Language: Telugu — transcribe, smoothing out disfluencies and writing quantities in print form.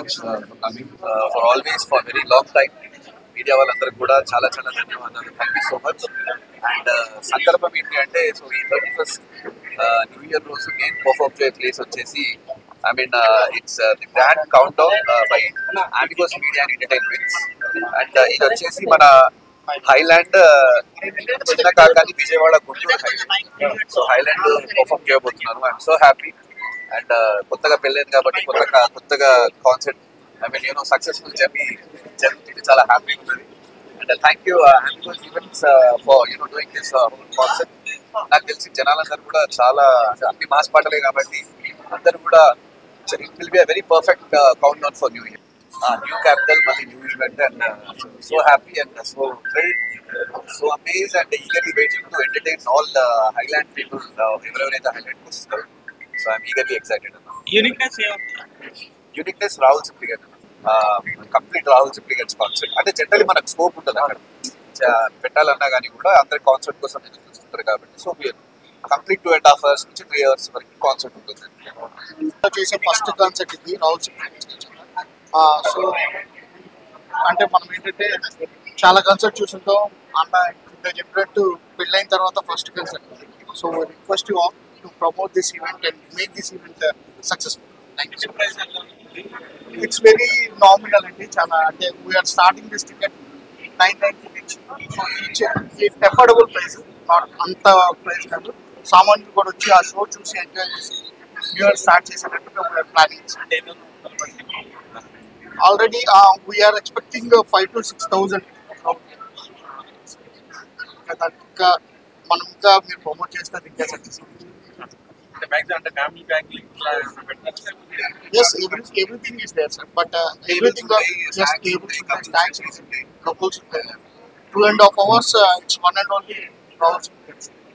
Much for coming for always for very long time. Media వాళ్ళందరికీ కూడా చాలా చాలా ధన్యవాదాలు. Thank you so much. And సందర్భం ఏంటి అంటే, సో ఈ 31st న్యూ ఇయర్ రోజు నేను పర్ఫార్మ్ చేసే ప్లేస్ వచ్చేసి it's the grand countdown by Ambigos media and entertainments. And ఇది వచ్చేసి మన హైలాండ్ చిన్న Kakani Vijayawada Guntur Highland. So Highland perform చేయబోతున్నాను. I'm so happy. అండ్ కొత్తగా పెళ్ళైంది కాబట్టి కొత్తగా కాన్సెప్ట్ సక్సెస్ఫుల్ జర్నీ జరుగుతుంది. చాలా హ్యాపీగా ఉన్నది. And thank you Ambigos events for doing this concept. నాకు తెలిసి జనాలందరూ కూడా చాలా అన్ని మాస్ పాటలే కాబట్టి అందరూ కూడా it will be a very perfect countdown for new year. New capital, మళ్ళీ new event. And so happy and so thrilled, so amaze and eagerly waiting to entertain all Highland people ఎవరెవరైతే హైలాండ్కి వస్తున్నారు. So I'm eagerly excited. Uniqueness Rahul Sipligunj, complete Rahul Sipligunj's concept. అంటే జనరల్లీ మనకు స్కోప్ ఉంటుంది అక్కడ పెట్టాలన్నా కానీ కూడా అందరి కాన్సెప్ట్ కోసం ఎదురు చూస్తుంటారు కాబట్టి. సో కంప్లీట్ 2.5 hours నుంచి 3 hours వరకు కాన్సెప్ట్ ఉంటుంది. చేసే ఫస్ట్ కాన్సెప్ట్ ఇది రాహుల్ సిప్లిగన్స్. సో అంటే మనం ఏంటంటే చాలా కాన్సెప్ట్ చూస్తుంటాం. అన్న ఇంత చెప్పినట్టు పెళ్ళైన తర్వాత first concept. So request you to promote this event and make this event successful. It's very nominal అండి. చాలా అంటే వీఆర్ స్టార్టింగ్ దిస్ టికెట్ 990 నుంచి. So each affordable price, not అంత ప్రైస్ కాదు. సామాన్యులు కూడా వచ్చి ఆ షో చూసి ఎంజాయ్ చేసి న్యూ ఇయర్ స్టార్ట్ చేసేటట్టుగా we are planning. Already we are expecting 5,000 to 6,000. ఇంకా మనం ఇంకా మీరు ప్రమోట్ చేస్తారు ఇంకా success. Yes, everything is there, sir. But everything just tables, stands, couples. 2.5 hours. It's one and only Rahul Siplingans.